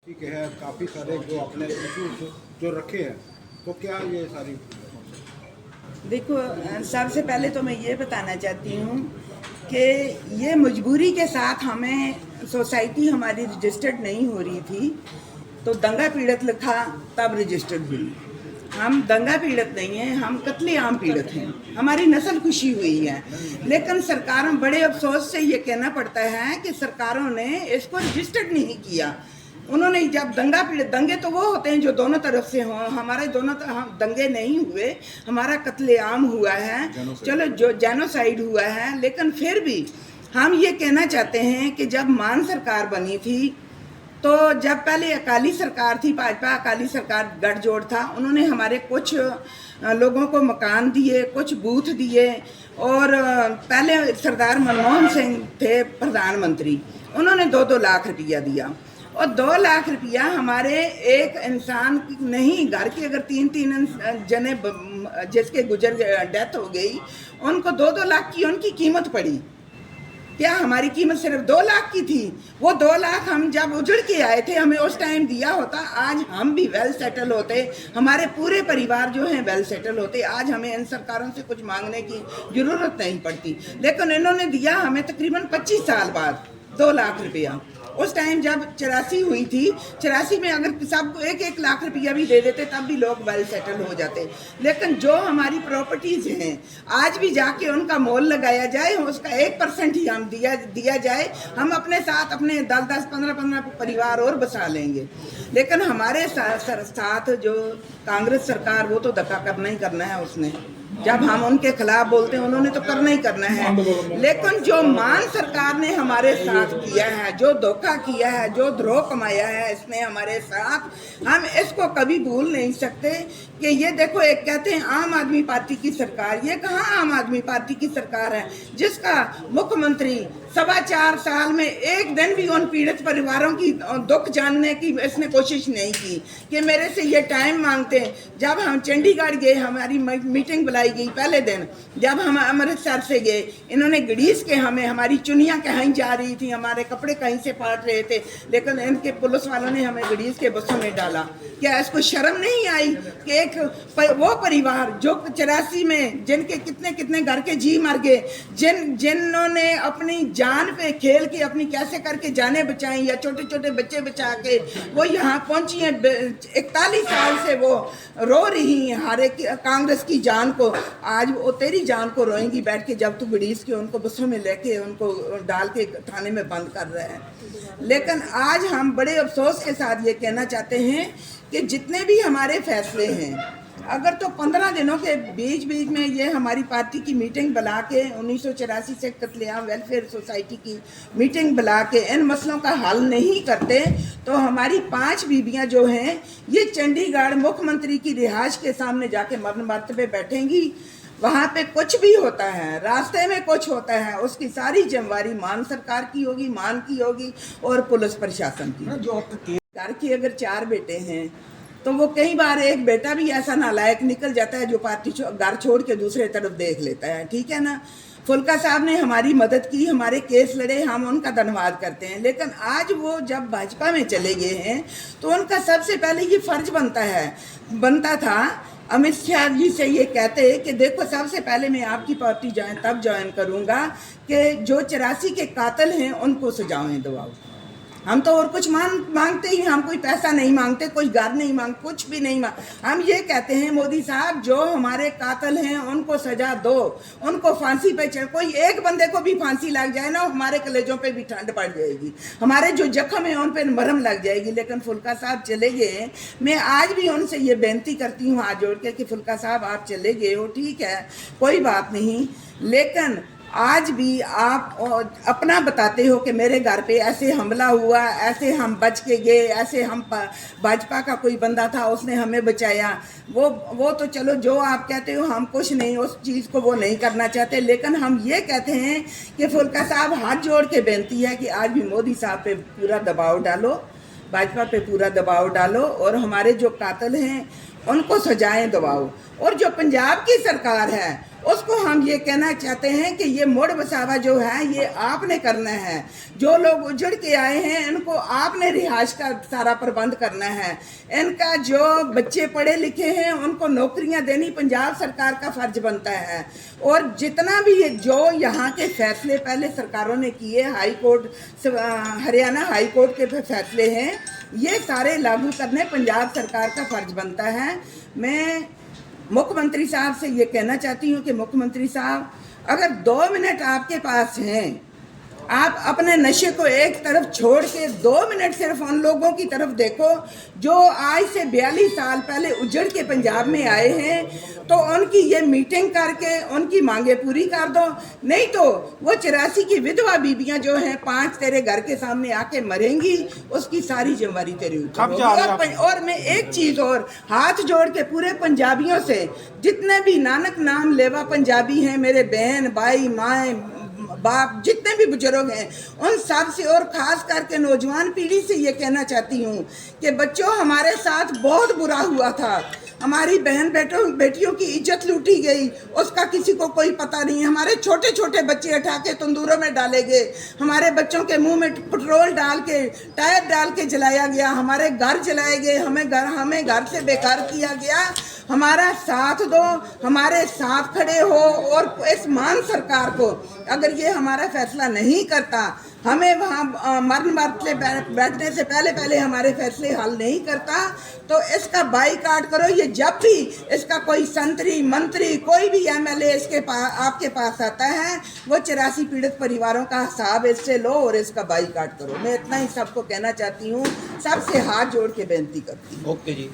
ठीक है, काफ़ी सारे जो अपने इशूज जो रखे हैं, तो क्या ये सारी देखो, सबसे पहले तो मैं ये बताना चाहती हूँ कि ये मजबूरी के साथ हमें सोसाइटी हमारी रजिस्टर्ड नहीं हो रही थी, तो दंगा पीड़ित लिखा तब रजिस्टर्ड हुई। हम दंगा पीड़ित नहीं हैं, हम कत्लेआम पीड़ित हैं, हमारी नस्ल खुशी हुई है। लेकिन सरकारों, बड़े अफसोस से ये कहना पड़ता है कि सरकारों ने इसको रजिस्टर्ड नहीं किया। उन्होंने जब दंगा पीड़ित, दंगे तो वो होते हैं जो दोनों तरफ से हों, हमारे दोनों हम दंगे नहीं हुए, हमारा कत्लेआम हुआ है, चलो जो जेनोसाइड हुआ है। लेकिन फिर भी हम ये कहना चाहते हैं कि जब मान सरकार बनी थी, तो जब पहले अकाली सरकार थी, भाजपा अकाली सरकार गठजोड़ था, उन्होंने हमारे कुछ लोगों को मकान दिए, कुछ बूथ दिए। और पहले सरदार मनमोहन सिंह थे प्रधानमंत्री, उन्होंने 2-2 लाख रुपया दिया। और 2 लाख रुपया हमारे एक इंसान नहीं, घर के अगर 3-3 जने जिसके गुजर डेथ हो गई, उनको 2-2 लाख की उनकी कीमत पड़ी। क्या हमारी कीमत सिर्फ 2 लाख की थी? वो 2 लाख हम जब उजड़ के आए थे, हमें उस टाइम दिया होता, आज हम भी वेल सेटल होते, हमारे पूरे परिवार जो हैं वेल सेटल होते। आज हमें इन सरकारों से कुछ मांगने की जरूरत नहीं पड़ती। लेकिन इन्होंने दिया हमें तकरीबन 25 साल बाद 2 लाख रुपया। उस टाइम जब 84 हुई थी, 84 में अगर सबको 1-1 लाख रुपया भी दे देते तब भी लोग वेल सेटल हो जाते। लेकिन जो हमारी प्रॉपर्टीज़ हैं, आज भी जाके उनका मोल लगाया जाए, उसका 1% ही हम दिया जाए, हम अपने साथ अपने 10-10, 15-15 परिवार और बसा लेंगे। लेकिन हमारे साथ जो कांग्रेस सरकार, वो तो धक्का करना ही करना है उसने। जब हम उनके खिलाफ बोलते हैं, उन्होंने तो करना ही करना है। लेकिन जो मान सरकार ने हमारे साथ किया है, जो धोखा किया है, जो द्रोह कमाया है इसने हमारे साथ, हम इसको कभी भूल नहीं सकते। कि ये देखो, एक कहते हैं आम आदमी पार्टी की सरकार, ये कहाँ आम आदमी पार्टी की सरकार है जिसका मुख्यमंत्री 4.25 साल में एक दिन भी उन पीड़ित परिवारों की दुख जानने की इसने कोशिश नहीं की। कि मेरे से ये टाइम मांगते हैं। जब हम चंडीगढ़ गए, हमारी मीटिंग बुलाई गई पहले दिन, जब हम अमृतसर से गए, इन्होंने घड़ीस के हमें, हमारी चुनियाँ कहीं जा रही थी, हमारे कपड़े कहीं से फाट रहे थे, लेकिन इनके पुलिस वालों ने हमें घड़ीस के बसों में डाला। क्या इसको शर्म नहीं आई कि एक वो परिवार जो 84 में जिनके कितने घर के जी मर गए, जिन्होंने अपनी जान पे खेल के अपनी कैसे करके जाने बचाई, या छोटे छोटे बच्चे बचा के वो यहाँ पहुंची हैं, 41 साल से वो रो रही हैं हारे कांग्रेस की जान को। आज वो तेरी जान को रोएंगी बैठ के, जब तू घड़ीस के उनको बसों में लेके उनको डाल के थाने में बंद कर रहे हैं। लेकिन आज हम बड़े अफसोस के साथ ये कहना चाहते हैं कि जितने भी हमारे फैसले हैं, अगर तो 15 दिनों के बीच में ये हमारी पार्टी की मीटिंग बुला के 1984 से कत्लेआम वेलफेयर सोसाइटी की मीटिंग बुला के इन मसलों का हल नहीं करते, तो हमारी 5 बीबियां जो हैं ये चंडीगढ़ मुख्यमंत्री की रिहाइश के सामने जाके मरण मर्तबे बैठेंगी। वहाँ पे कुछ भी होता है, रास्ते में कुछ होता है, उसकी सारी जिम्मेवारी मान सरकार की होगी, मान की होगी और पुलिस प्रशासन की। घर के अगर 4 बेटे हैं तो वो कई बार एक बेटा भी ऐसा नालायक निकल जाता है जो पार्टी घर छोड़ के दूसरे तरफ देख लेता है, ठीक है ना। फुल्का साहब ने हमारी मदद की, हमारे केस लड़े, हम उनका धन्यवाद करते हैं। लेकिन आज वो जब भाजपा में चले गए हैं तो उनका सबसे पहले ये फर्ज बनता था अमित शाह जी से ये कहते कि देखो, सबसे पहले मैं आपकी पार्टी तब ज्वाइन करूँगा कि जो 84 के कातिल हैं उनको सजाएं दिवाओ। हम तो और कुछ मांगते ही, हम कोई पैसा नहीं मांगते, कोई घर नहीं मांगते, कुछ भी नहीं हम ये कहते हैं मोदी साहब, जो हमारे कातिल हैं उनको सजा दो, उनको फांसी पे चढ़, कोई एक बंदे को भी फांसी लग जाए ना, हमारे कलेजों पे भी ठंड पड़ जाएगी, हमारे जो जख्म है उन पे मरहम लग जाएगी। लेकिन फुल्का साहब चले गए। मैं आज भी उनसे ये बेनती करती हूँ हाथ जोड़ के कि फुल्का साहब आप चले गए हो, ठीक है, कोई बात नहीं, लेकिन आज भी आप अपना बताते हो कि मेरे घर पे ऐसे हमला हुआ, ऐसे हम बच के गए, ऐसे हम भाजपा का कोई बंदा था उसने हमें बचाया। वो तो चलो जो आप कहते हो, हम कुछ नहीं, उस चीज़ को वो नहीं करना चाहते। लेकिन हम ये कहते हैं कि फुल्का साहब हाथ जोड़ के बेनती है कि आज भी मोदी साहब पे पूरा दबाव डालो, भाजपा पे पूरा दबाव डालो और हमारे जो कातिल हैं उनको सजाएं दिवाओ। और जो पंजाब की सरकार है उसको हम ये कहना चाहते हैं कि ये मुड़ बसावा जो है ये आपने करना है। जो लोग उजड़ के आए हैं इनको आपने रिहाइश का सारा प्रबंध करना है। इनका जो बच्चे पढ़े लिखे हैं उनको नौकरियां देनी पंजाब सरकार का फर्ज बनता है। और जितना भी जो यहाँ के फैसले पहले सरकारों ने किए, high court Haryana high court के फैसले हैं, ये सारे लागू करने पंजाब सरकार का फर्ज बनता है। मैं मुख्यमंत्री साहब से ये कहना चाहती हूँ कि मुख्यमंत्री साहब, अगर 2 मिनट आपके पास हैं, आप अपने नशे को एक तरफ छोड़ के 2 मिनट सिर्फ उन लोगों की तरफ देखो जो आज से 42 साल पहले उजड़ के पंजाब में आए हैं, तो उनकी ये मीटिंग करके उनकी मांगे पूरी कर दो। नहीं तो वो 84 की विधवा बीबियां जो हैं 5 तेरे घर के सामने आके मरेंगी, उसकी सारी जिम्मेवारी तेरे ऊपर होगी। और मैं एक चीज और हाथ जोड़ के पूरे पंजाबियों से, जितने भी नानक नाम लेवा पंजाबी हैं, मेरे बहन भाई माएँ बाप जितने भी बुजुर्ग हैं, उन सब से और ख़ास करके नौजवान पीढ़ी से ये कहना चाहती हूँ कि बच्चों, हमारे साथ बहुत बुरा हुआ था। हमारी बहन बेटियों की इज्जत लूटी गई, उसका किसी को कोई पता नहीं। हमारे छोटे छोटे बच्चे उठा के तंदूरों में डाले गए, हमारे बच्चों के मुंह में पेट्रोल डाल के, टायर डाल के जलाया गया, हमारे घर जलाए गए, हमें घर से बेकार किया गया। हमारा साथ दो, हमारे साथ खड़े हो। और इस मान सरकार को अगर ये हमारा फैसला नहीं करता, हमें वहाँ मरण मरते बैठने से पहले हमारे फैसले हल नहीं करता, तो इसका बाईकाट करो। ये जब भी इसका कोई संतरी मंत्री कोई भी MLA आपके पास आता है, वो 84 पीड़ित परिवारों का हिसाब इससे लो और इसका बाईकाट करो। मैं इतना ही सबको कहना चाहती हूँ, सबसे हाथ जोड़ के बेनती करती हूँ। ओके जी।